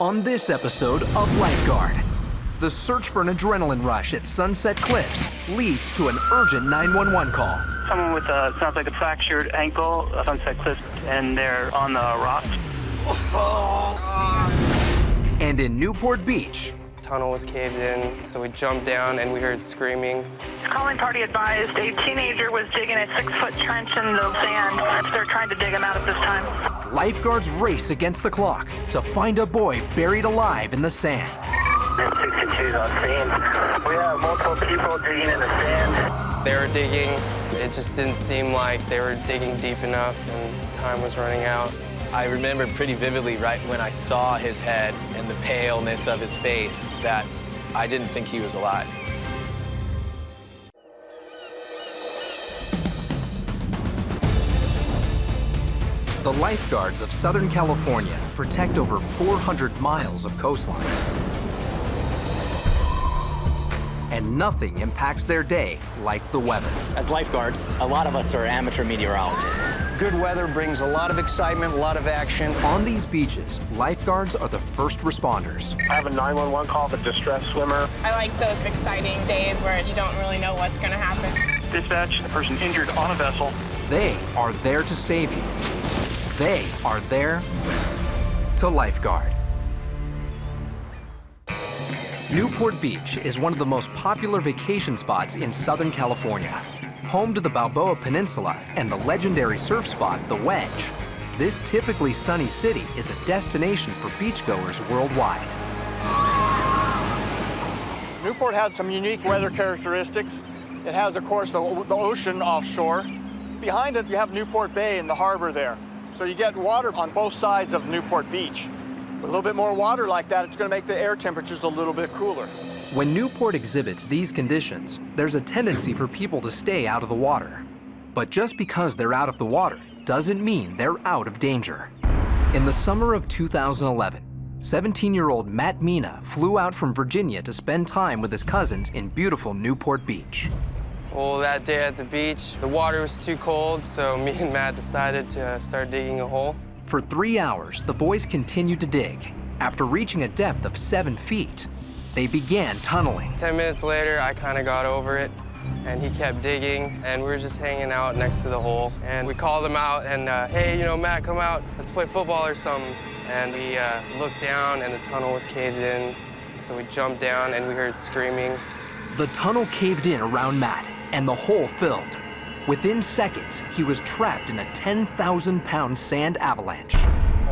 On this episode of Lifeguard, the search for an adrenaline rush at Sunset Cliffs leads to an urgent 911 call. Someone with sounds like a fractured ankle, Sunset Cliffs, and they're on the rocks. And in Newport Beach, Tunnel was caved in, so we jumped down and we heard screaming. Calling party advised a teenager was digging a 6-foot trench in the sand. They're trying to dig him out at this time. lifeguards race against the clock to find a boy buried alive in the sand. 62's on scene. We have multiple people digging in the sand. They were digging. It just didn't seem like they were digging deep enough and time was running out. I remember pretty vividly right when I saw his head and the paleness of his face that I didn't think he was alive. The lifeguards of Southern California protect over 400 miles of coastline. And nothing impacts their day like the weather. As lifeguards, a lot of us are amateur meteorologists. Good weather brings a lot of excitement, a lot of action. On these beaches, lifeguards are the first responders. I have a 911 call of a distressed swimmer. I like those exciting days where you don't really know what's going to happen. Dispatch, a person injured on a vessel. They are there to save you. They are there to lifeguard. Newport Beach is one of the most popular vacation spots in Southern California. Home to the Balboa Peninsula and the legendary surf spot, the Wedge. This typically sunny city is a destination for beachgoers worldwide. Newport has some unique weather characteristics. It has, of course, the ocean offshore. Behind it, you have Newport Bay and the harbor there. So you get water on both sides of Newport Beach. With a little bit more water like that, it's going to make the air temperatures a little bit cooler. When Newport exhibits these conditions, there's a tendency for people to stay out of the water. But just because they're out of the water doesn't mean they're out of danger. In the summer of 2011, 17-year-old Matt Mina flew out from Virginia to spend time with his cousins in beautiful Newport Beach. Well, that day at the beach, the water was too cold, so me and Matt decided to start digging a hole. For 3 hours, the boys continued to dig. After reaching a depth of 7 feet, they began tunneling. 10 minutes later, I kind of got over it, and he kept digging, and we were just hanging out next to the hole. And we called him out, and hey, Matt, come out, let's play football or something. And we looked down, and the tunnel was caved in, so we jumped down, and we heard screaming. The tunnel caved in around Matt, and the hole filled. Within seconds, he was trapped in a 10,000-pound sand avalanche.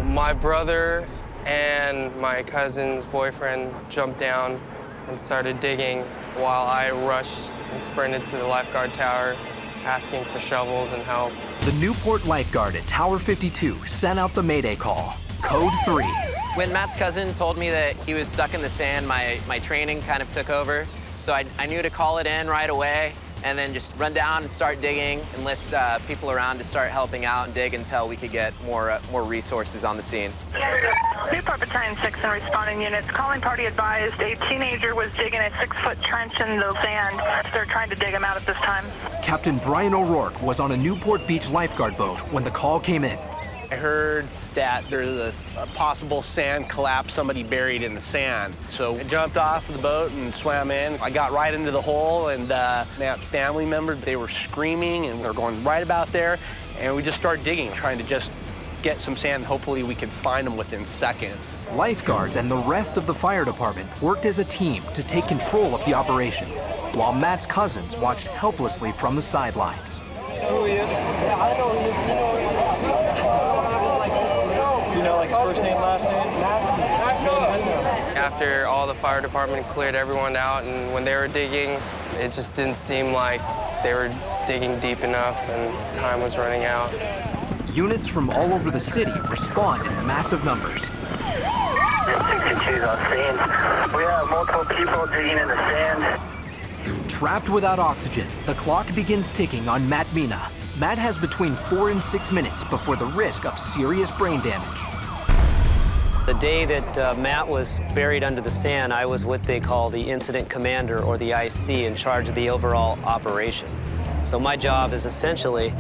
My brother and my cousin's boyfriend jumped down and started digging while I rushed and sprinted to the lifeguard tower, asking for shovels and help. The Newport lifeguard at Tower 52 sent out the Mayday call, Code 3. When Matt's cousin told me that he was stuck in the sand, my training kind of took over. So I knew to call it in right away, and then just run down and start digging, enlist people around to start helping out and dig until we could get more resources on the scene. Newport Battalion 6 and responding units. Calling party advised a teenager was digging a 6-foot trench in the sand. They're trying to dig him out at this time. Captain Brian O'Rourke was on a Newport Beach lifeguard boat when the call came in. I heard that there's a possible sand collapse, somebody buried in the sand. So I jumped off the boat and swam in. I got right into the hole, and Matt's family members, they were screaming, and they're going right about there. And we just started digging, trying to just get some sand. Hopefully we could find them within seconds. Lifeguards and the rest of the fire department worked as a team to take control of the operation, while Matt's cousins watched helplessly from the sidelines. Who he is? Yeah, I know who he is. Do you know, like, his first name, last name? After all the fire department cleared everyone out, and when they were digging, it just didn't seem like they were digging deep enough and time was running out. Units from all over the city respond in massive numbers. 62's on scene. We have multiple people digging in the sand. Trapped without oxygen, the clock begins ticking on Matt Mina. Matt has between 4 and 6 minutes before the risk of serious brain damage. The day that Matt was buried under the sand, I was what they call the incident commander, or the IC, in charge of the overall operation. So my job is essentially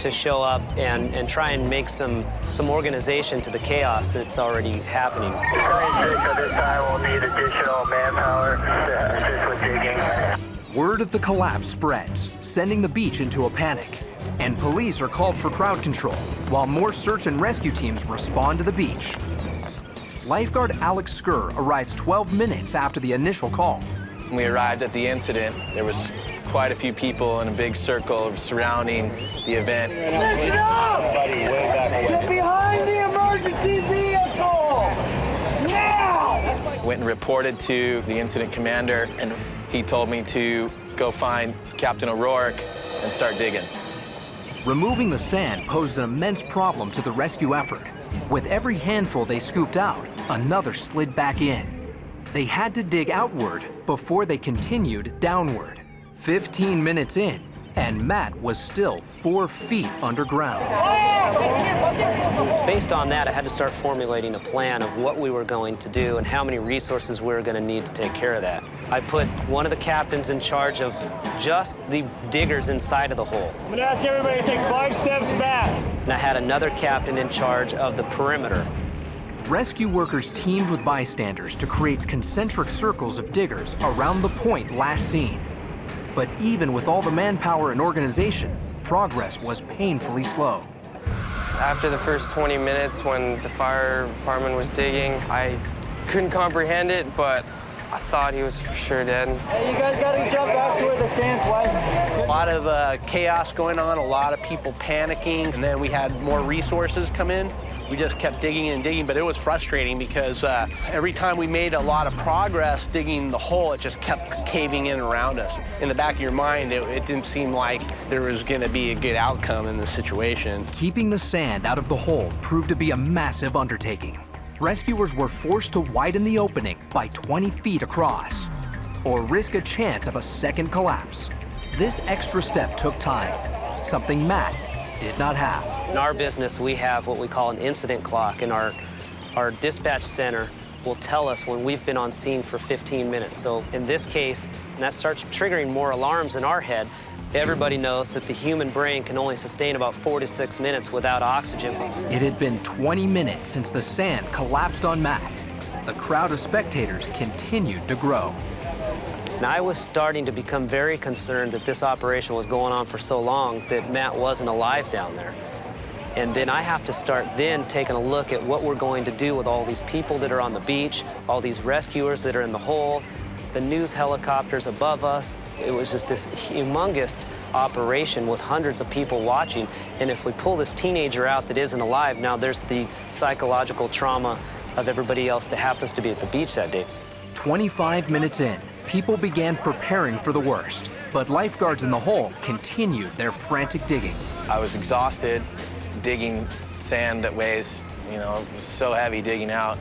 to show up and try and make some organization to the chaos that's already happening. So this time we'll need additional manpower to assist with digging. Word of the collapse spreads, sending the beach into a panic. And police are called for crowd control, while more search and rescue teams respond to the beach. Lifeguard Alex Skur arrives 12 minutes after the initial call. When we arrived at the incident, there was quite a few people in a big circle surrounding the event. Listen up! Get behind the emergency vehicle! Now! Went and reported to the incident commander, and he told me to go find Captain O'Rourke and start digging. Removing the sand posed an immense problem to the rescue effort. With every handful they scooped out, another slid back in. They had to dig outward before they continued downward. 15 minutes in, and Matt was still 4 feet underground. Based on that, I had to start formulating a plan of what we were going to do and how many resources we were going to need to take care of that. I put one of the captains in charge of just the diggers inside of the hole. I'm gonna ask everybody to take 5 steps back. And I had another captain in charge of the perimeter. Rescue workers teamed with bystanders to create concentric circles of diggers around the point last seen. But even with all the manpower and organization, progress was painfully slow. After the first 20 minutes when the fire department was digging, I couldn't comprehend it, but I thought he was for sure dead. Hey, you guys gotta jump back to where the sand's wet. A lot of chaos going on, a lot of people panicking, and then we had more resources come in. We just kept digging and digging, but it was frustrating because every time we made a lot of progress digging the hole, it just kept caving in around us. In the back of your mind, it didn't seem like there was gonna be a good outcome in the situation. Keeping the sand out of the hole proved to be a massive undertaking. Rescuers were forced to widen the opening by 20 feet across, or risk a chance of a second collapse. This extra step took time, something Matt did not have. In our business, we have what we call an incident clock, and our dispatch center will tell us when we've been on scene for 15 minutes. So in this case, and that starts triggering more alarms in our head. Everybody knows that the human brain can only sustain about 4 to 6 minutes without oxygen. It had been 20 minutes since the sand collapsed on Matt. The crowd of spectators continued to grow. And I was starting to become very concerned that this operation was going on for so long that Matt wasn't alive down there. And then I have to start then taking a look at what we're going to do with all these people that are on the beach, all these rescuers that are in the hole, the news helicopters above us. It was just this humongous operation with hundreds of people watching. And if we pull this teenager out that isn't alive, now there's the psychological trauma of everybody else that happens to be at the beach that day. 25 minutes in, people began preparing for the worst, but lifeguards in the hole continued their frantic digging. I was exhausted digging sand that weighs, so heavy digging out,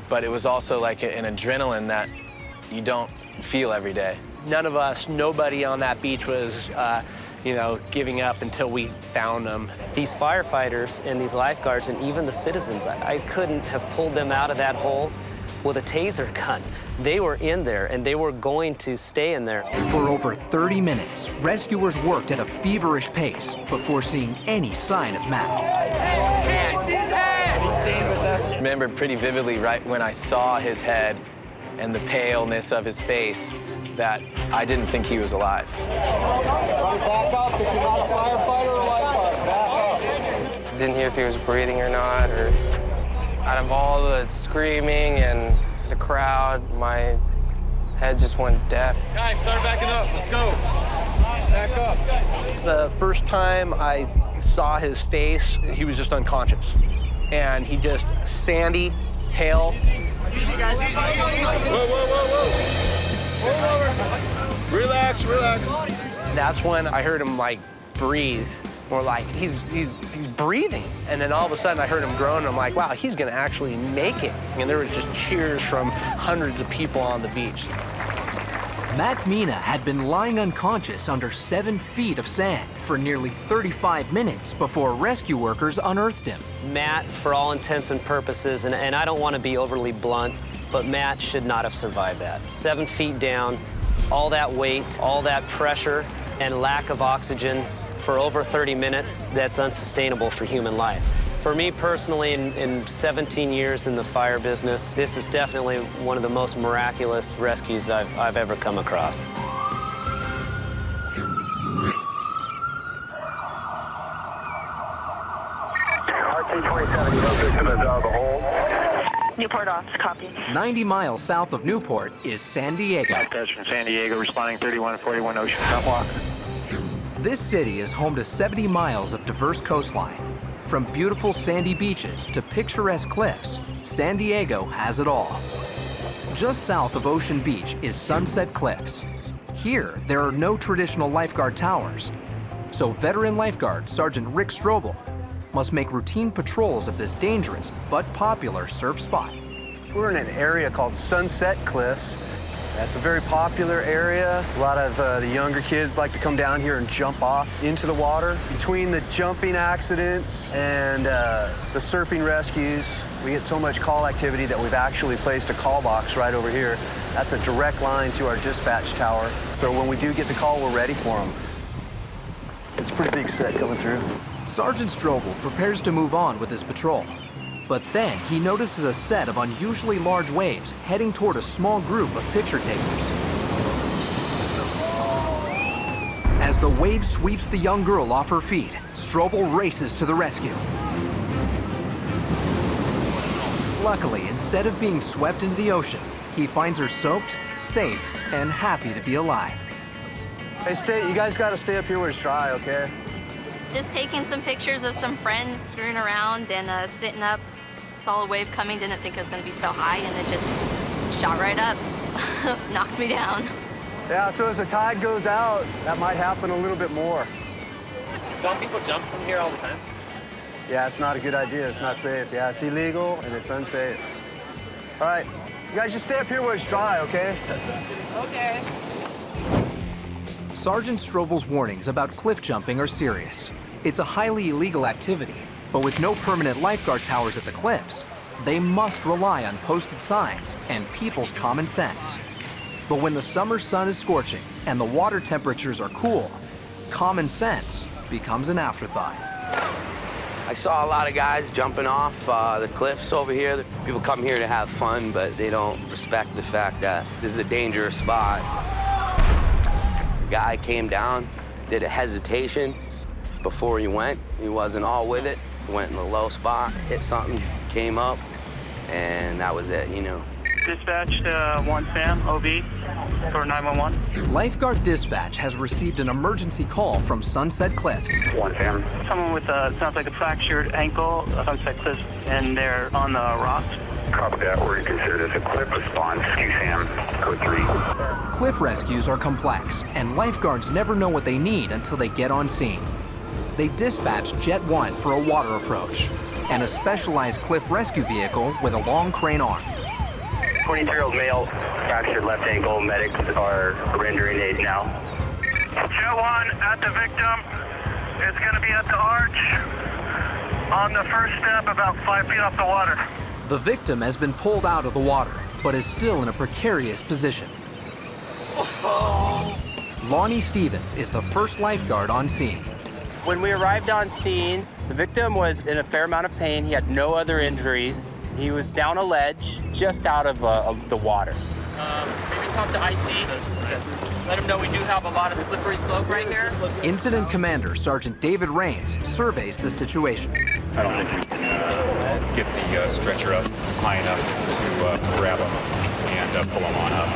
but it was also like an adrenaline that you don't feel every day. None of us, nobody on that beach was, giving up until we found them. These firefighters and these lifeguards and even the citizens, I couldn't have pulled them out of that hole with a taser gun. They were in there, and they were going to stay in there. For over 30 minutes, rescuers worked at a feverish pace before seeing any sign of Matt. I remember pretty vividly right when I saw his head and the paleness of his face that I didn't think he was alive. Back up if you're not a firefighter or lifeguard. Back up. Didn't hear if he was breathing or not, or out of all the screaming and the crowd, my head just went deaf. Guys, start backing up. Let's go. Back up. The first time I saw his face, he was just unconscious. And he just sandy, pale. Easy, guys, easy. Whoa, whoa, whoa, whoa. Relax, relax. That's when I heard him breathe. More like he's breathing. And then all of a sudden I heard him groan, and I'm like, wow, he's gonna actually make it. And there was just cheers from hundreds of people on the beach. Matt Mina had been lying unconscious under 7 feet of sand for nearly 35 minutes before rescue workers unearthed him. Matt, for all intents and purposes, and I don't want to be overly blunt, but Matt should not have survived that. 7 feet down, all that weight, all that pressure, and lack of oxygen for over 30 minutes, that's unsustainable for human life. For me personally, in 17 years in the fire business, this is definitely one of the most miraculous rescues I've ever come across. RT-27, you know, victim is out of the hole. Newport off, copy. 90 miles south of Newport is San Diego. Lifeguards from San Diego responding 3141 Ocean Walk. This city is home to 70 miles of diverse coastline. From beautiful sandy beaches to picturesque cliffs, San Diego has it all. Just south of Ocean Beach is Sunset Cliffs. Here, there are no traditional lifeguard towers. So veteran lifeguard Sergeant Rick Strobel must make routine patrols of this dangerous but popular surf spot. We're in an area called Sunset Cliffs. That's a very popular area. A lot of the younger kids like to come down here and jump off into the water. Between the jumping accidents and the surfing rescues, we get so much call activity that we've actually placed a call box right over here. That's a direct line to our dispatch tower. So when we do get the call, we're ready for them. It's a pretty big set coming through. Sergeant Strobel prepares to move on with his patrol. But then he notices a set of unusually large waves heading toward a small group of picture takers. As the wave sweeps the young girl off her feet, Strobel races to the rescue. Luckily, instead of being swept into the ocean, he finds her soaked, safe, and happy to be alive. Hey, you guys got to stay up here where it's dry, okay? Just taking some pictures of some friends screwing around and sitting up. Saw a wave coming, didn't think it was going to be so high, and it just shot right up, knocked me down. Yeah, so as the tide goes out, that might happen a little bit more. Don't people jump from here all the time? Yeah, it's not a good idea. It's not safe. Yeah, it's illegal and it's unsafe. All right, you guys just stay up here where it's dry, okay? Okay. Sergeant Strobel's warnings about cliff jumping are serious. It's a highly illegal activity, but with no permanent lifeguard towers at the cliffs, they must rely on posted signs and people's common sense. But when the summer sun is scorching and the water temperatures are cool, common sense becomes an afterthought. I saw a lot of guys jumping off the cliffs over here. People come here to have fun, but they don't respect the fact that this is a dangerous spot. The guy came down, did a hesitation before he went. He wasn't all with it. Went in a low spot, hit something, came up, and that was it, you know. Dispatch to 1 Sam, OB, for 911. Lifeguard dispatch has received an emergency call from Sunset Cliffs. 1 Sam. Someone with sounds like a fractured ankle, Sunset Cliffs, and they're on the rocks. Copy that. We're considered as a cliff response. QSAM, code 3. Cliff rescues are complex, and lifeguards never know what they need until they get on scene. They dispatch Jet 1 for a water approach and a specialized cliff rescue vehicle with a long crane arm. 22-year-old male, fractured left ankle. Medics are rendering aid now. Jet 1 at the victim. It's going to be at the arch on the first step, about 5 feet off the water. The victim has been pulled out of the water, but is still in a precarious position. Lonnie Stevens is the first lifeguard on scene. When we arrived on scene, the victim was in a fair amount of pain. He had no other injuries. He was down a ledge, just out of the water. Maybe talk to IC. Let him know we do have a lot of slippery slope right here. Incident Commander Sergeant David Rains surveys the situation. I don't think we can get the stretcher up high enough to grab him and pull him on up.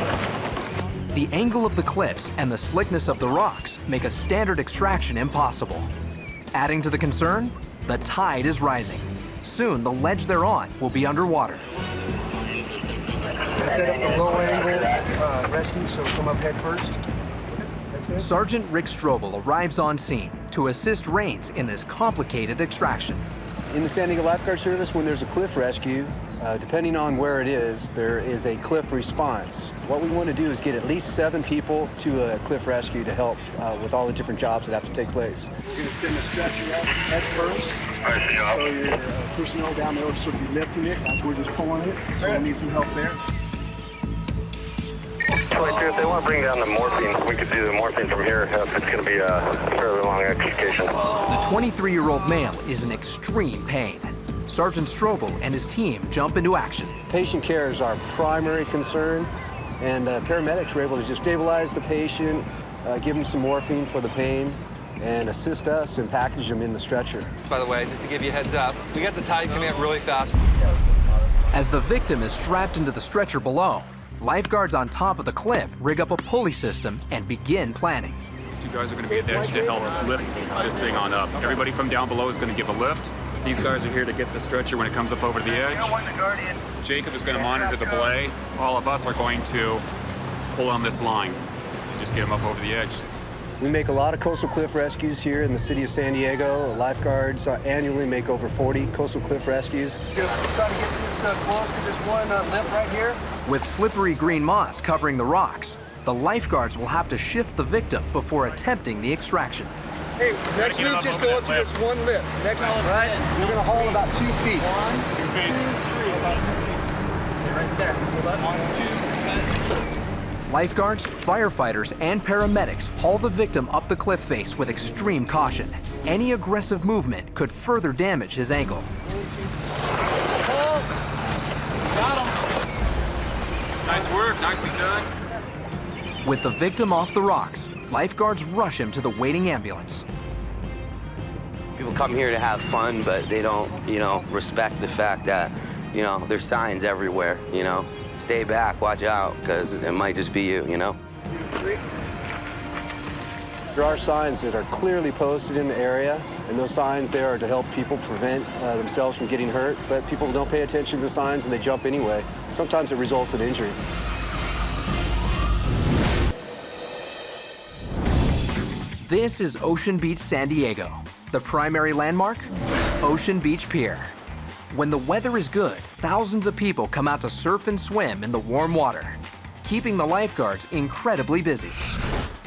The angle of the cliffs and the slickness of the rocks make a standard extraction impossible. Adding to the concern, the tide is rising. Soon, the ledge they're on will be underwater. Set up the low angle rescue, so come up head first. Sergeant Rick Strobel arrives on scene to assist Rains in this complicated extraction. In the San Diego Lifeguard Service, when there's a cliff rescue, depending on where it is, there is a cliff response. What we want to do is get at least 7 people to a cliff rescue to help with all the different jobs that have to take place. We're going to send the stretcher up head first. So your personnel down there will sort of be lifting it as we're just pulling it. So we need some help there. 22, if they want to bring down the morphine, we could do the morphine from here if it's going to be a fairly long extrication. The 23-year-old male is in extreme pain. Sergeant Strobel and his team jump into action. Patient care is our primary concern, and paramedics were able to just stabilize the patient, give him some morphine for the pain, and assist us and package him in the stretcher. By the way, just to give you a heads up, we got the tide coming up really fast. As the victim is strapped into the stretcher below, lifeguards on top of the cliff rig up a pulley system and begin planning. These two guys are going to be attached to help lift this thing on up. Everybody from down below is going to give a lift. These guys are here to get the stretcher when it comes up over the edge. Jacob is going to monitor the belay. All of us are going to pull on this line and just get him up over the edge. We make a lot of coastal cliff rescues here in the city of San Diego. Lifeguards annually make over 40 coastal cliff rescues. Try to get this close to this one lip right here. With slippery green moss covering the rocks, the lifeguards will have to shift the victim before attempting the extraction. Hey, next week, just go up to this one lip. Next one, right? You're going to haul about 2 feet. 1, 2 feet. Right there. 1, 2. Lifeguards, firefighters, and paramedics haul the victim up the cliff face with extreme caution. Any aggressive movement could further damage his ankle. Got him. Nice work, nicely done. With the victim off the rocks, lifeguards rush him to the waiting ambulance. People come here to have fun, but they don't, respect the fact that, there's signs everywhere, Stay back, watch out, because it might just be you, There are signs that are clearly posted in the area, and those signs there are to help people prevent themselves from getting hurt, but people don't pay attention to the signs and they jump anyway. Sometimes it results in injury. This is Ocean Beach, San Diego. The primary landmark? Ocean Beach Pier. When the weather is good, thousands of people come out to surf and swim in the warm water, keeping the lifeguards incredibly busy.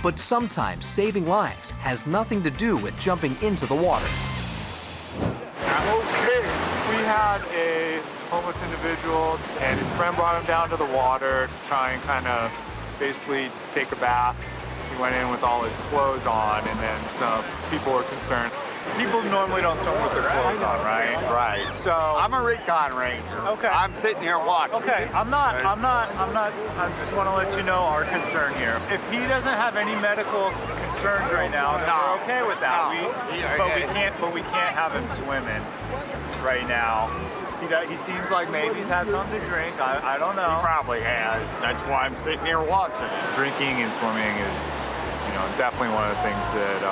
But sometimes saving lives has nothing to do with jumping into the water. Okay, we had a homeless individual and his friend brought him down to the water to try and kind of basically take a bath. He went in with all his clothes on, and then some people were concerned. People normally don't swim with their clothes on, right? Right. So I'm a recon ranger. Okay. I'm sitting here watching. Okay. I just want to let you know our concern here. If he doesn't have any medical concerns right now, then we're okay with that. But we can't have him swimming right now. He seems like maybe he's had something to drink. I don't know. He probably has. That's why I'm sitting here watching. Drinking and swimming is, definitely one of the things that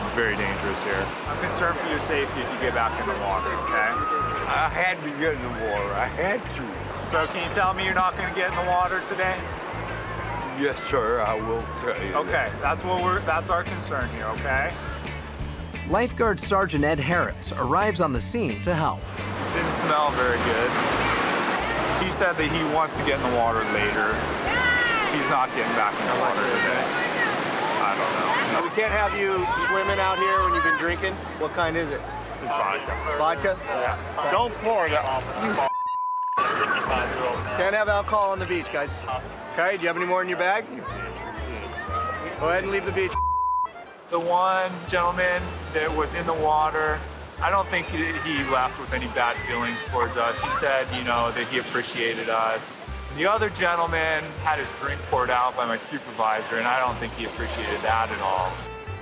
is very dangerous here. I'm concerned for your safety as you get back in the water, okay? I had to get in the water. I had to. So can you tell me you're not going to get in the water today? Yes, sir, I will tell you. Okay, that's our concern here, okay? Lifeguard Sergeant Ed Harris arrives on the scene to help. Didn't smell very good. He said that he wants to get in the water later. He's not getting back in the water today. I don't know. We can't have you swimming out here when you've been drinking. What kind is it? It's vodka. Vodka? Yeah. Don't pour that off. Can't have alcohol on the beach, guys. Okay, do you have any more in your bag? Go ahead and leave the beach. The one gentleman that was in the water, I don't think he left with any bad feelings towards us. He said, that he appreciated us. The other gentleman had his drink poured out by my supervisor, and I don't think he appreciated that at all.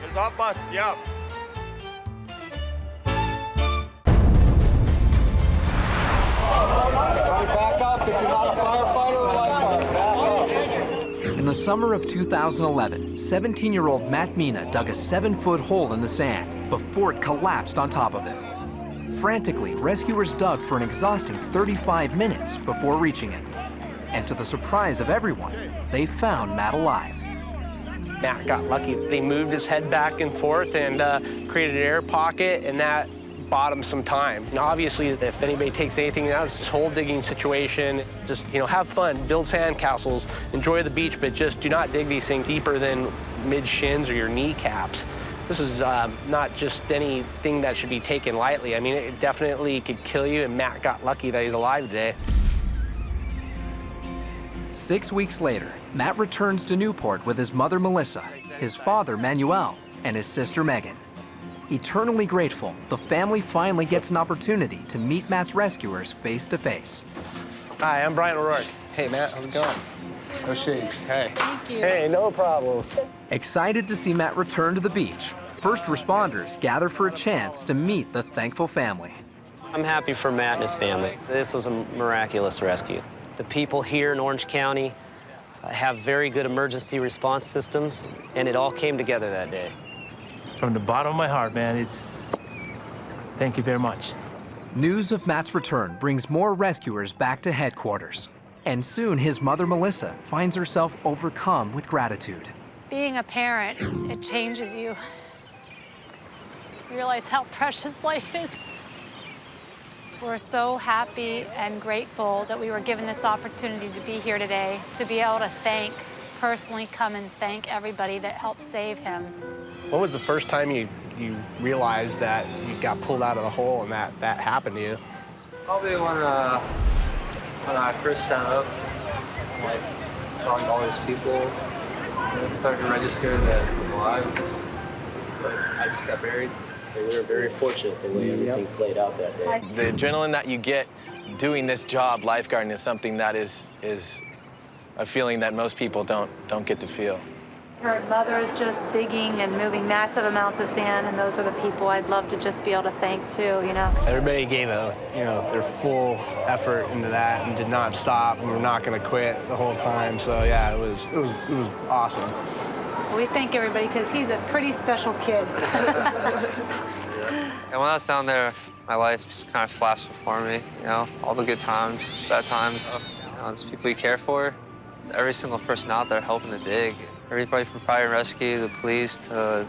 It's not bust you up. Back up if you're not a firefighter or lifeguard. In the summer of 2011, 17-year-old Matt Mina dug a 7-foot hole in the sand before it collapsed on top of him. Frantically, rescuers dug for an exhausting 35 minutes before reaching it. And to the surprise of everyone, they found Matt alive. Matt got lucky. They moved his head back and forth and created an air pocket, and that bought him some time. And obviously, if anybody takes anything out of this whole digging situation, just, have fun, build sand castles, enjoy the beach, but just do not dig these things deeper than mid-shins or your kneecaps. This is not just anything that should be taken lightly. I mean, it definitely could kill you, and Matt got lucky that he's alive today. 6 weeks later, Matt returns to Newport with his mother, Melissa, his father, Manuel, and his sister, Megan. Eternally grateful, the family finally gets an opportunity to meet Matt's rescuers face to face. Hi, I'm Brian O'Rourke. Hey, Matt, how's it going? No shakes. Hey. Thank you. Hey, no problem. Excited to see Matt return to the beach, first responders gather for a chance to meet the thankful family. I'm happy for Matt and his family. This was a miraculous rescue. The people here in Orange County have very good emergency response systems, and it all came together that day. From the bottom of my heart, man, thank you very much. News of Matt's return brings more rescuers back to headquarters. And soon his mother, Melissa, finds herself overcome with gratitude. Being a parent, it changes you. You realize how precious life is. We're so happy and grateful that we were given this opportunity to be here today, to be able to personally come and thank everybody that helped save him. When was the first time you realized that you got pulled out of the hole and that happened to you? Probably when I first sat up, like, saw all these people, and it started to register that I'm alive, but I just got buried. So we were very fortunate the way everything played out that day. The adrenaline that you get doing this job, lifeguarding, is something that is a feeling that most people don't get to feel. Her mother is just digging and moving massive amounts of sand, and those are the people I'd love to just be able to thank too, you know. Everybody gave their full effort into that and did not stop, and we're not going to quit the whole time. So yeah, it was awesome. We thank everybody because he's a pretty special kid. And when I was down there, my life just kind of flashed before me, you know, all the good times, bad times, you know, it's people you care for. It's every single person out there helping to dig. Everybody from fire and rescue, the police, to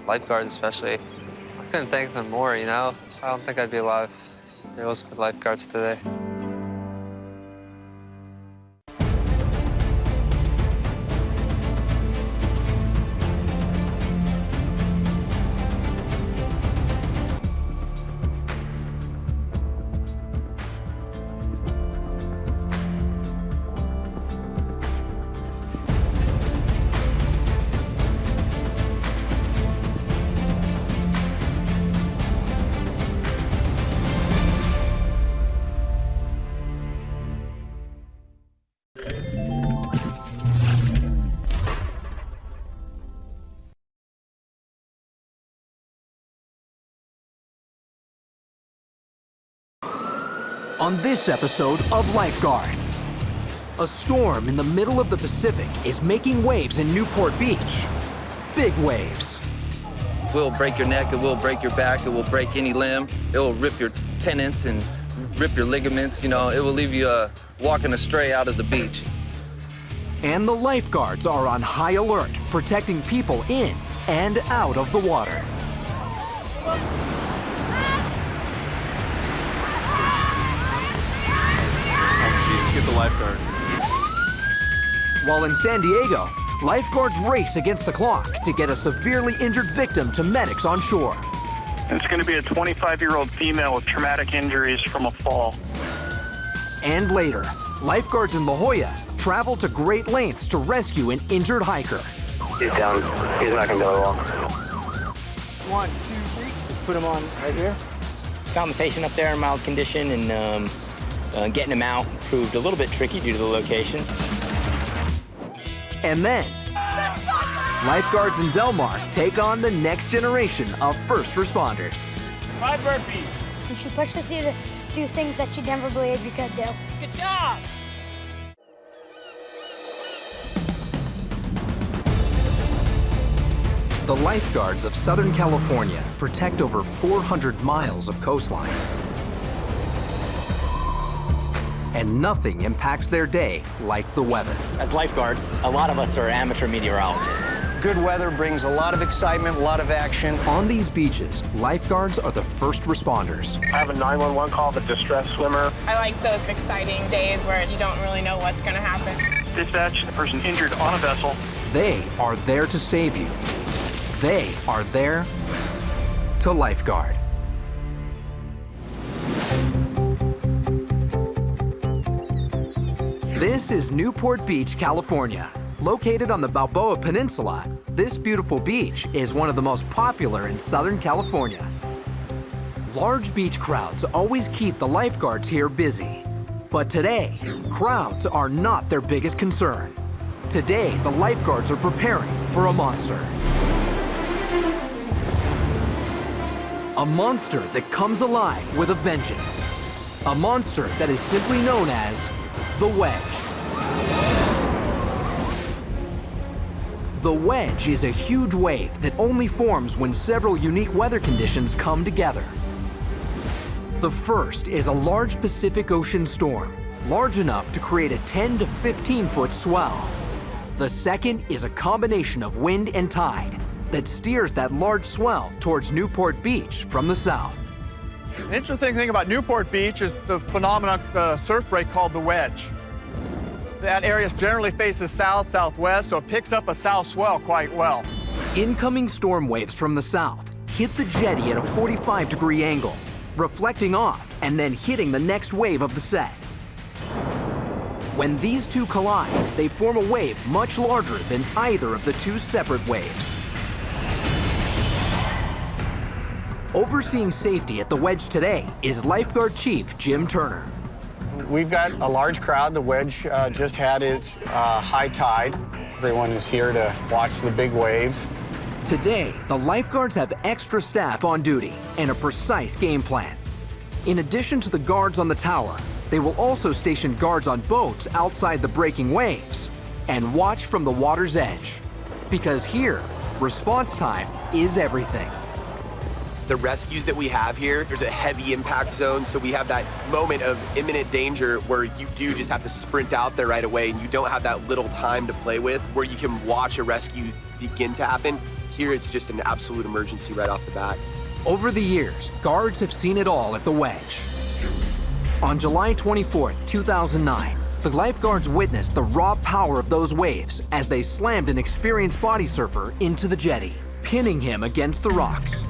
lifeguards especially. I couldn't thank them more, you know? So I don't think I'd be alive if there wasn't for lifeguards today. On this episode of Lifeguard, a storm in the middle of the Pacific is making waves in Newport Beach. Big waves. It will break your neck, it will break your back, it will break any limb, it will rip your tendons and rip your ligaments, you know, it will leave you walking astray out of the beach. And the lifeguards are on high alert, protecting people in and out of the water. Get the lifeguard. While in San Diego, lifeguards race against the clock to get a severely injured victim to medics on shore. It's going to be a 25-year-old female with traumatic injuries from a fall. And later, lifeguards in La Jolla travel to great lengths to rescue an injured hiker. He's down. He's not going to be able to walk. 1, 2, 3. Put him on right here. Found the patient up there in mild condition, and getting him out proved a little bit tricky due to the location. And then, lifeguards in Delmar take on the next generation of first responders. 5 burpees. She pushes you to do things that you never believed you could do. Good job. The lifeguards of Southern California protect over 400 miles of coastline. And nothing impacts their day like the weather. As lifeguards, a lot of us are amateur meteorologists. Good weather brings a lot of excitement, a lot of action. On these beaches, lifeguards are the first responders. I have a 911 call of a distressed swimmer. I like those exciting days where you don't really know what's going to happen. Dispatch, the person injured on a vessel. They are there to save you. They are there to lifeguard. This is Newport Beach, California. Located on the Balboa Peninsula, this beautiful beach is one of the most popular in Southern California. Large beach crowds always keep the lifeguards here busy. But today, crowds are not their biggest concern. Today, the lifeguards are preparing for a monster. A monster that comes alive with a vengeance. A monster that is simply known as the Wedge. The Wedge is a huge wave that only forms when several unique weather conditions come together. The first is a large Pacific Ocean storm, large enough to create a 10 to 15-foot swell. The second is a combination of wind and tide that steers that large swell towards Newport Beach from the south. An interesting thing about Newport Beach is the phenomenon, the surf break called the Wedge. That area generally faces south-southwest, so it picks up a south swell quite well. Incoming storm waves from the south hit the jetty at a 45-degree angle, reflecting off and then hitting the next wave of the set. When these two collide, they form a wave much larger than either of the two separate waves. Overseeing safety at the Wedge today is Lifeguard Chief Jim Turner. We've got a large crowd. The Wedge just had its high tide. Everyone is here to watch the big waves. Today, the lifeguards have extra staff on duty and a precise game plan. In addition to the guards on the tower, they will also station guards on boats outside the breaking waves and watch from the water's edge. Because here, response time is everything. The rescues that we have here, there's a heavy impact zone, so we have that moment of imminent danger where you do just have to sprint out there right away and you don't have that little time to play with where you can watch a rescue begin to happen. Here it's just an absolute emergency right off the bat. Over the years, guards have seen it all at the Wedge. On July 24th, 2009, the lifeguards witnessed the raw power of those waves as they slammed an experienced body surfer into the jetty, pinning him against the rocks.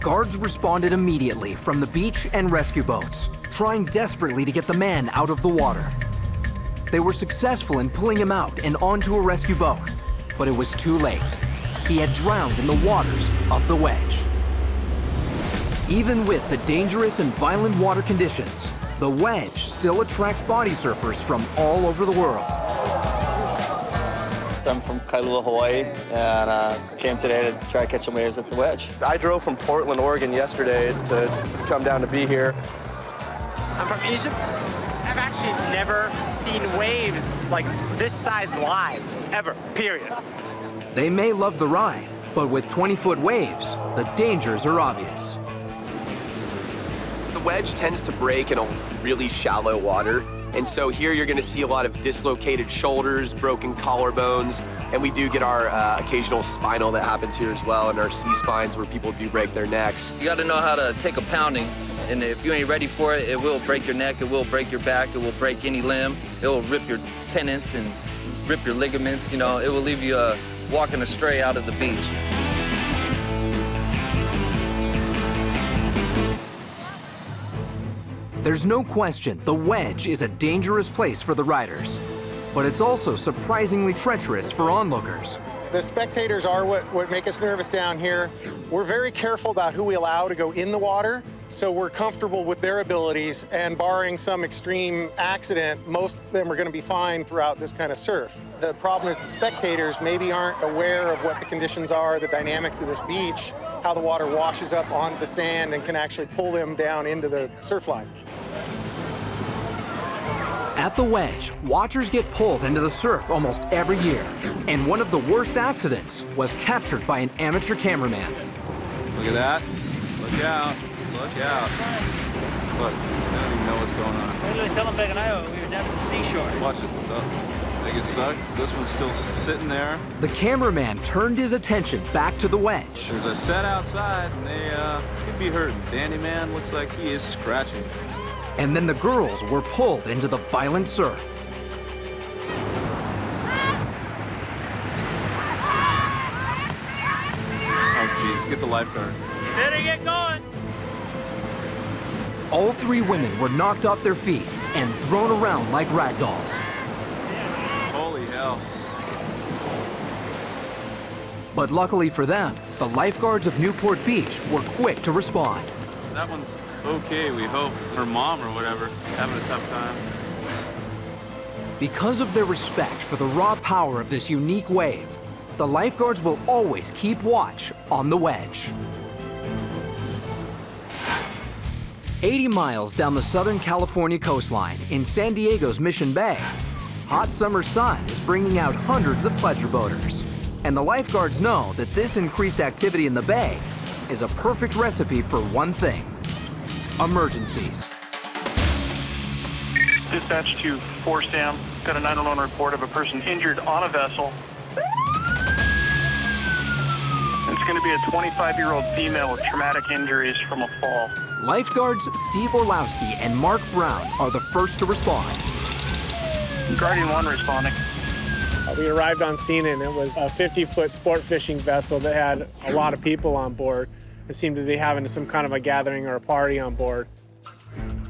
Guards responded immediately from the beach and rescue boats, trying desperately to get the man out of the water. They were successful in pulling him out and onto a rescue boat, but it was too late. He had drowned in the waters of the Wedge. Even with the dangerous and violent water conditions, the Wedge still attracts body surfers from all over the world. I'm from Kailua, Hawaii, and came today to try to catch some waves at the Wedge. I drove from Portland, Oregon yesterday to come down to be here. I'm from Egypt. I've actually never seen waves like this size live, ever, period. They may love the ride, but with 20-foot waves, the dangers are obvious. The Wedge tends to break in a really shallow water. And so here you're gonna see a lot of dislocated shoulders, broken collarbones, and we do get our occasional spinal that happens here as well, and our C-spines where people do break their necks. You gotta know how to take a pounding, and if you ain't ready for it, it will break your neck, it will break your back, it will break any limb, it will rip your tendons and rip your ligaments, you know, it will leave you walking astray out of the beach. There's no question the Wedge is a dangerous place for the riders, but it's also surprisingly treacherous for onlookers. The spectators are what make us nervous down here. We're very careful about who we allow to go in the water, so we're comfortable with their abilities, and barring some extreme accident, most of them are going to be fine throughout this kind of surf. The problem is the spectators maybe aren't aware of what the conditions are, the dynamics of this beach, how the water washes up onto the sand and can actually pull them down into the surf line. At the Wedge, watchers get pulled into the surf almost every year, and one of the worst accidents was captured by an amateur cameraman. Look at that. Look out. Look out. Look, I don't even know what's going on. Literally coming back in Iowa, we were down at the seashore. Watch it. So, they get sucked. This one's still sitting there. The cameraman turned his attention back to the Wedge. There's a set outside, and they could be hurting. Danny man looks like he is scratching. And then the girls were pulled into the violent surf. Oh, geez, get the lifeguard. You better get going. All three women were knocked off their feet and thrown around like rag dolls. But luckily for them, the lifeguards of Newport Beach were quick to respond. That one's okay, we hope. Her mom or whatever, having a tough time. Because of their respect for the raw power of this unique wave, the lifeguards will always keep watch on the Wedge. 80 miles down the Southern California coastline in San Diego's Mission Bay, hot summer sun is bringing out hundreds of pleasure boaters. And the lifeguards know that this increased activity in the bay is a perfect recipe for one thing: emergencies. Dispatch to 4 Sam, got a 911 report of a person injured on a vessel. It's going to be a 25-year-old female with traumatic injuries from a fall. Lifeguards Steve Orlowski and Mark Brown are the first to respond. Guardian 1 responding. We arrived on scene and it was a 50-foot sport fishing vessel that had a lot of people on board. It seemed to be having some kind of a gathering or a party on board.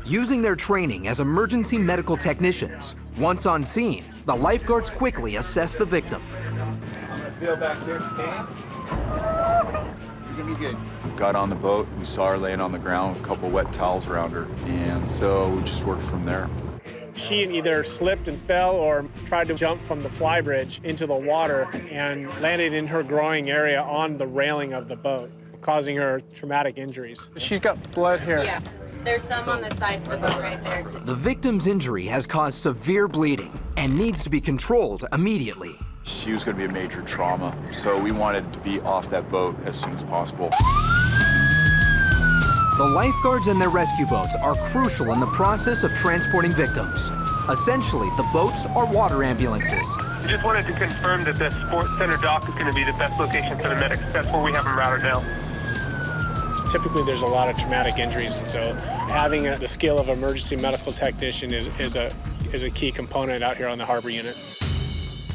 Using their training as emergency medical technicians, once on scene, the lifeguards quickly assess the victim. I'm gonna feel back here, okay? You're gonna be good. Got on the boat, we saw her laying on the ground with a couple wet towels around her, and so we just worked from there. She either slipped and fell or tried to jump from the flybridge into the water and landed in her groin area on the railing of the boat, causing her traumatic injuries. She's got blood here. Yeah, there's some on the side of the boat right there. The victim's injury has caused severe bleeding and needs to be controlled immediately. She was gonna be a major trauma, so we wanted to be off that boat as soon as possible. The lifeguards and their rescue boats are crucial in the process of transporting victims. Essentially, the boats are water ambulances. We just wanted to confirm that the Sports Center dock is going to be the best location for the medics. That's where we have them routed now. Typically, there's a lot of traumatic injuries, and so having the skill of emergency medical technician is a key component out here on the harbor unit.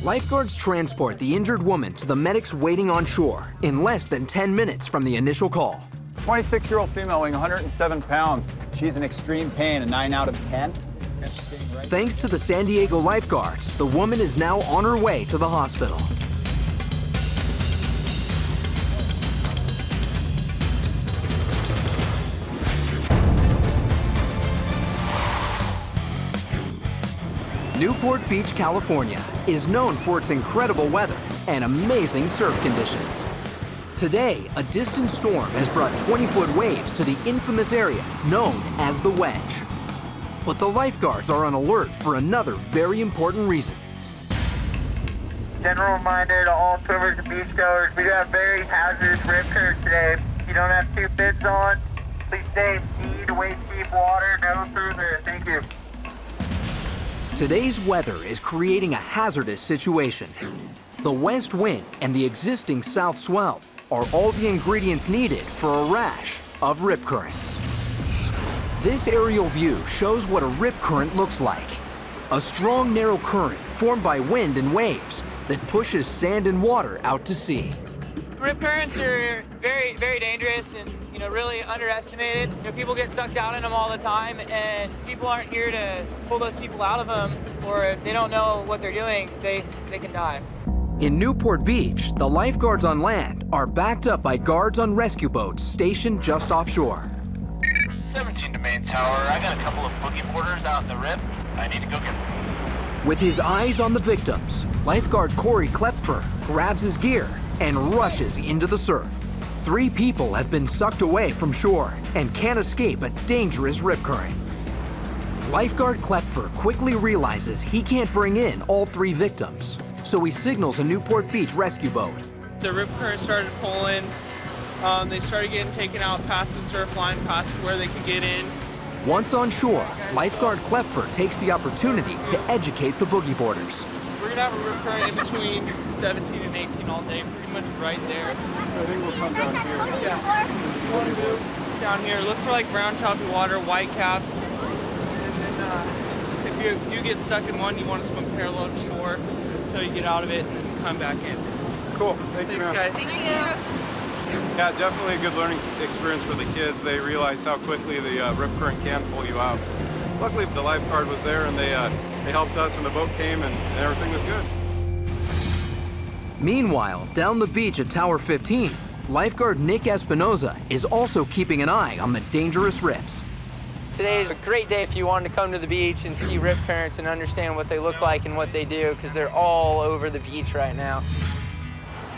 Lifeguards transport the injured woman to the medics waiting on shore in less than 10 minutes from the initial call. 26-year-old female weighing 107 pounds. She's in extreme pain, a 9 out of 10. Thanks to the San Diego lifeguards, the woman is now on her way to the hospital. Newport Beach, California is known for its incredible weather and amazing surf conditions. Today, a distant storm has brought 20-foot waves to the infamous area known as the Wedge. But the lifeguards are on alert for another very important reason. General reminder to all swimmers and beachgoers, we have very hazardous rip current today. If you don't have 2 fins on, please stay speed, waist deep water, no further. Thank you. Today's weather is creating a hazardous situation. The west wind and the existing south swell are all the ingredients needed for a rash of rip currents. This aerial view shows what a rip current looks like. A strong, narrow current formed by wind and waves that pushes sand and water out to sea. Rip currents are very, very dangerous and, really underestimated. People get sucked down in them all the time, and people aren't here to pull those people out of them, or if they don't know what they're doing, they can die. In Newport Beach, the lifeguards on land are backed up by guards on rescue boats stationed just offshore. 17 to main tower. I got a couple of boogie boarders out in the rip. I need to go get them. With his eyes on the victims, lifeguard Corey Klepfer grabs his gear and rushes into the surf. 3 people have been sucked away from shore and can't escape a dangerous rip current. Lifeguard Klepfer quickly realizes he can't bring in all 3 victims, so he signals a Newport Beach rescue boat. The rip current started pulling. They started getting taken out past the surf line, past where they could get in. Once on shore, lifeguard Klepfer takes the opportunity to educate the boogie boarders. We're gonna have a rip current in between 17 and 18 all day, pretty much right there. I think we'll come down here. Yeah. Down here, look for like brown choppy water, white caps. And then if you do get stuck in one, you want to swim parallel to shore until you get out of it and then come back in. Cool. Thanks, guys. Thank you. Yeah, definitely a good learning experience for the kids. They realize how quickly the rip current can pull you out. Luckily, the lifeguard was there, and they helped us, and the boat came, and everything was good. Meanwhile, down the beach at Tower 15, lifeguard Nick Espinoza is also keeping an eye on the dangerous rips. Today is a great day if you want to come to the beach and see rip currents and understand what they look like and what they do, because they're all over the beach right now.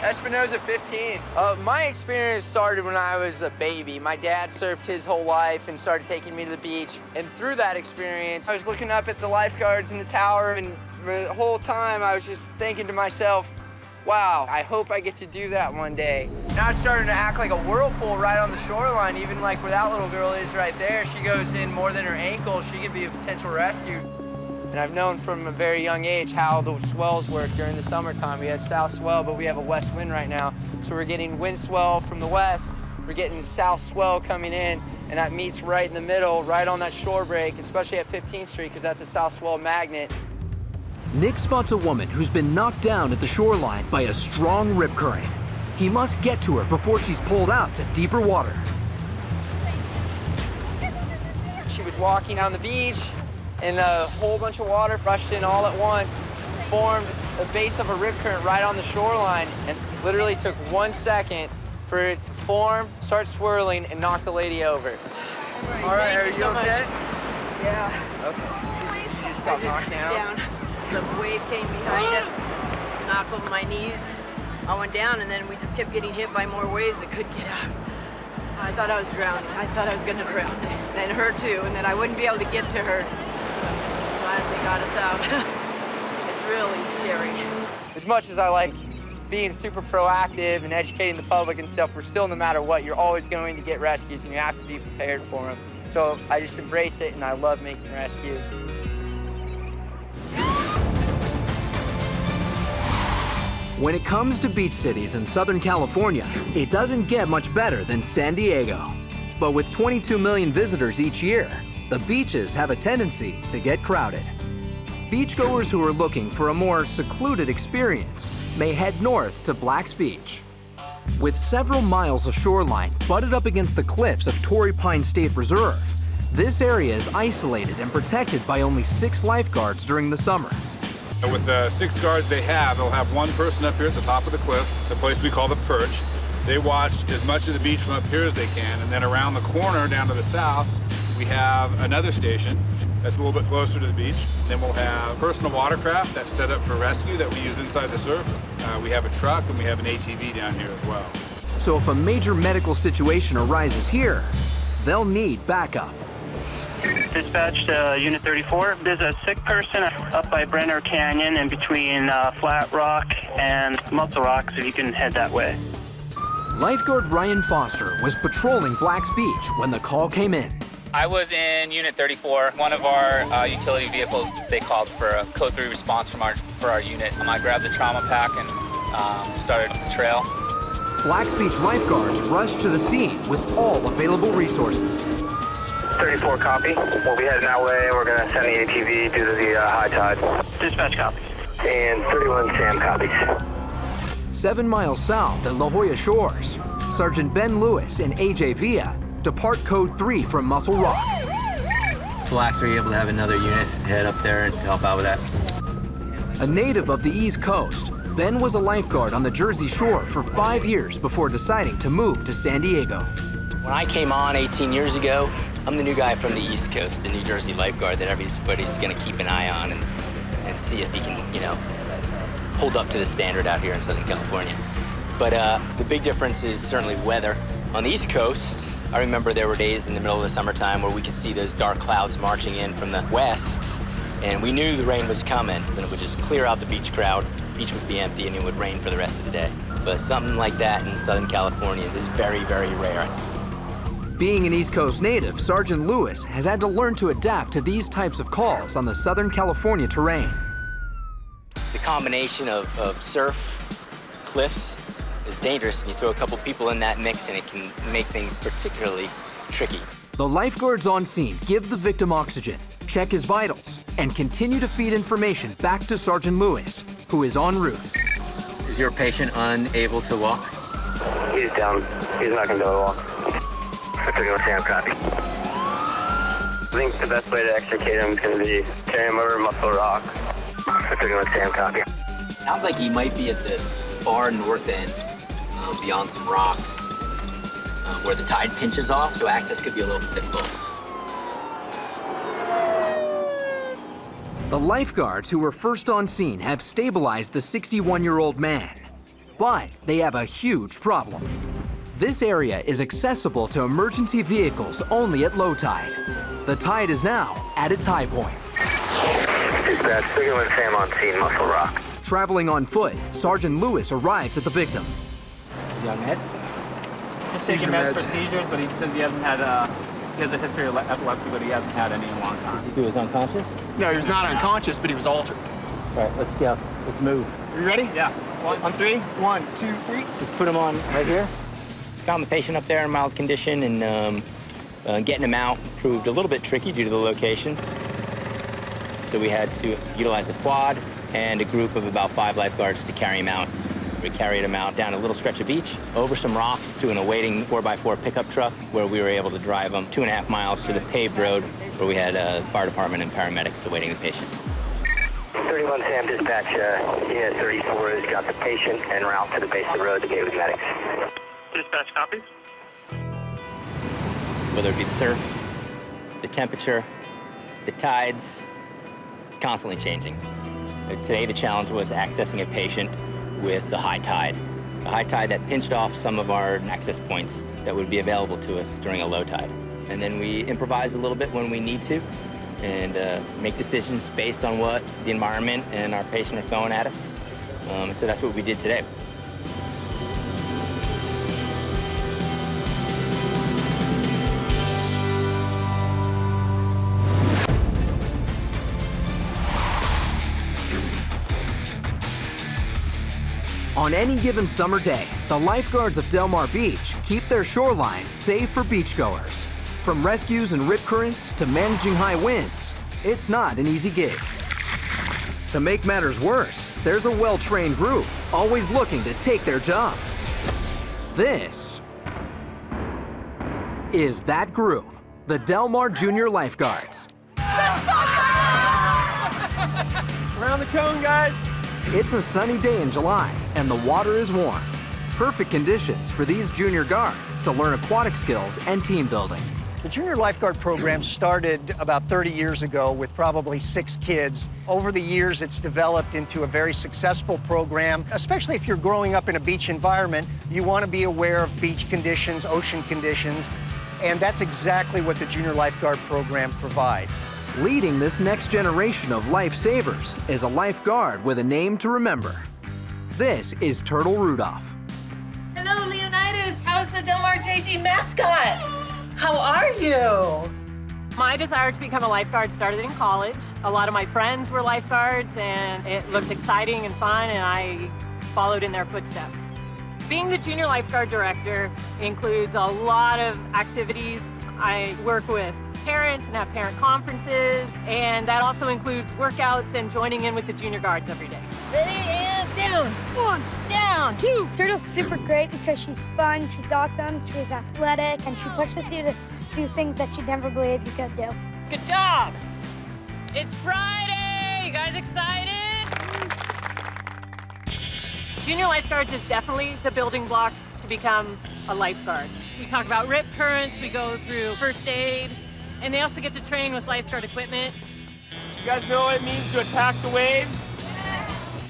Espinoza 15. My experience started when I was a baby. My dad surfed his whole life and started taking me to the beach. And through that experience, I was looking up at the lifeguards in the tower, and the whole time I was just thinking to myself, wow, I hope I get to do that one day. Now it's starting to act like a whirlpool right on the shoreline, even like where that little girl is right there. She goes in more than her ankle. She could be a potential rescue. And I've known from a very young age how the swells work during the summertime. We had south swell, but we have a west wind right now. So we're getting wind swell from the west, we're getting south swell coming in, and that meets right in the middle, right on that shore break, especially at 15th Street, because that's a south swell magnet. Nick spots a woman who's been knocked down at the shoreline by a strong rip current. He must get to her before she's pulled out to deeper water. She was walking on the beach, and a whole bunch of water rushed in all at once, formed the base of a rip current right on the shoreline, and literally took 1 second for it to form, start swirling, and knock the lady over. All right, are you okay? Yeah. Okay. You just got knocked down? The wave came behind us, knocked over my knees. I went down, and then we just kept getting hit by more waves that couldn't get out. I thought I was drowning. I thought I was gonna drown. And her too, and then I wouldn't be able to get to her. Finally got us out. It's really scary. As much as I like being super proactive and educating the public and stuff, we're still, no matter what, you're always going to get rescues, and you have to be prepared for them. So I just embrace it, and I love making rescues. When it comes to beach cities in Southern California, it doesn't get much better than San Diego. But with 22 million visitors each year, the beaches have a tendency to get crowded. Beachgoers who are looking for a more secluded experience may head north to Black's Beach. With several miles of shoreline butted up against the cliffs of Torrey Pines State Reserve, this area is isolated and protected by only 6 lifeguards during the summer. With the 6 guards they'll have one person up here at the top of the cliff, the place we call the perch. They watch as much of the beach from up here as they can, and then around the corner down to the south, we have another station that's a little bit closer to the beach. Then we'll have personal watercraft that's set up for rescue that we use inside the surf. We have a truck, and we have an ATV down here as well. So if a major medical situation arises here, they'll need backup. Dispatch to Unit 34. There's a sick person up by Brenner Canyon in between Flat Rock and Muscle Rock, so you can head that way. Lifeguard Ryan Foster was patrolling Black's Beach when the call came in. I was in Unit 34. One of our utility vehicles, they called for a Code 3 response for our unit. I grabbed the trauma pack and started the trail. Black's Beach lifeguards rushed to the scene with all available resources. 34 copy. We'll be heading that way. We're going to send the ATV due to the high tide. Dispatch copy. And 31 Sam copies. 7 miles south at La Jolla Shores, Sergeant Ben Lewis and AJ Villa depart Code 3 from Muscle Rock. Blacks are able to have another unit head up there and help out with that. A native of the East Coast, Ben was a lifeguard on the Jersey Shore for 5 years before deciding to move to San Diego. When I came on 18 years ago, I'm the new guy from the East Coast, the New Jersey lifeguard that everybody's gonna keep an eye on and see if he can, hold up to the standard out here in Southern California. But the big difference is certainly weather. On the East Coast, I remember there were days in the middle of the summertime where we could see those dark clouds marching in from the west, and we knew the rain was coming. Then it would just clear out the beach crowd, beach would be empty, and it would rain for the rest of the day. But something like that in Southern California is very, very rare. Being an East Coast native, Sergeant Lewis has had to learn to adapt to these types of calls on the Southern California terrain. The combination of surf, cliffs, is dangerous, and you throw a couple people in that mix and it can make things particularly tricky. The lifeguards on scene give the victim oxygen, check his vitals, and continue to feed information back to Sergeant Lewis, who is en route. Is your patient unable to walk? He's down. He's not going to be able to walk. I took him a Sam copy. I think the best way to extricate him is going to be carry him over Muscle Rock. I took him a Sam copy. Sounds like he might be at the far north end, beyond some rocks, where the tide pinches off, so access could be a little difficult. The lifeguards who were first on scene have stabilized the 61-year-old man, but they have a huge problem. This area is accessible to emergency vehicles only at low tide. The tide is now at its high point. Dispatch, Signal and Sam on scene, Muscle Rock. Traveling on foot, Sergeant Lewis arrives at the victim. Young meds? Just taking meds for seizures, but he says he hasn't had he has a history of epilepsy, but he hasn't had any in a long time. He was unconscious? No, he was not unconscious, but he was altered. All right, let's go. Let's move. Are you ready? Yeah. On 3, 1, 2, 3. Let's put him on right here. Found the patient up there in mild condition, and getting him out proved a little bit tricky due to the location. So we had to utilize the quad and a group of about 5 lifeguards to carry him out. We carried him out down a little stretch of beach, over some rocks to an awaiting 4x4 pickup truck, where we were able to drive him 2.5 miles to the paved road, where we had a fire department and paramedics awaiting the patient. 31 Sam dispatch, Unit 34 has got the patient en route to the base of the road to get with medics. Dispatch copies. Whether it be the surf, the temperature, the tides, it's constantly changing. Today the challenge was accessing a patient with the high tide. A high tide that pinched off some of our access points that would be available to us during a low tide. And then we improvise a little bit when we need to and make decisions based on what the environment and our patient are throwing at us. So that's what we did today. On any given summer day, the lifeguards of Delmar Beach keep their shoreline safe for beachgoers. From rescues and rip currents to managing high winds, it's not an easy gig. To make matters worse, there's a well-trained group always looking to take their jobs. This is that group, the Delmar Junior Lifeguards. Around the cone, guys. It's a sunny day in July, and the water is warm. Perfect conditions for these junior guards to learn aquatic skills and team building. The Junior Lifeguard program started about 30 years ago with probably 6 kids. Over the years, it's developed into a very successful program, especially if you're growing up in a beach environment. You want to be aware of beach conditions, ocean conditions, and that's exactly what the Junior Lifeguard program provides. Leading this next generation of lifesavers is a lifeguard with a name to remember. This is Turtle Rudolph. Hello, Leonidas. How's the Delmar JG mascot? How are you? My desire to become a lifeguard started in college. A lot of my friends were lifeguards, and it looked exciting and fun, and I followed in their footsteps. Being the junior lifeguard director includes a lot of activities. I work with parents and have parent conferences, and that also includes workouts and joining in with the junior guards every day. Ready and down. 1, down, 2. Turtle's super great because she's fun, she's awesome, she's athletic, and she pushes you to do things that you'd never believe you could do. Good job. It's Friday. You guys excited? Junior lifeguards is definitely the building blocks to become a lifeguard. We talk about rip currents, we go through first aid, and they also get to train with lifeguard equipment. You guys know what it means to attack the waves?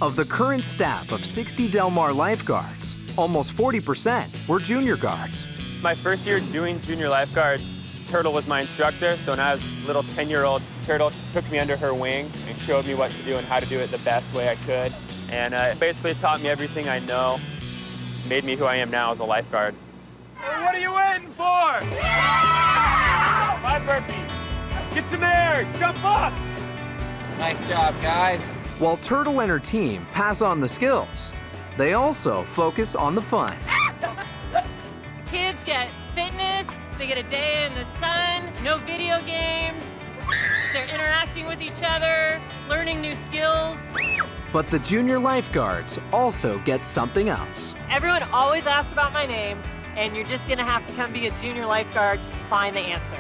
Of the current staff of 60 Delmar lifeguards, almost 40% were junior guards. My first year doing junior lifeguards, Turtle was my instructor, so when I was a little 10-year-old, Turtle took me under her wing and showed me what to do and how to do it the best way I could. And basically taught me everything I know, made me who I am now as a lifeguard. Hey, what are you waiting for? Yeah! 5 burpees. Get some air, jump up. Nice job, guys. While Turtle and her team pass on the skills, they also focus on the fun. Kids get fitness, they get a day in the sun, no video games, they're interacting with each other, learning new skills. But the junior lifeguards also get something else. Everyone always asks about my name, and you're just gonna have to come be a junior lifeguard to find the answer.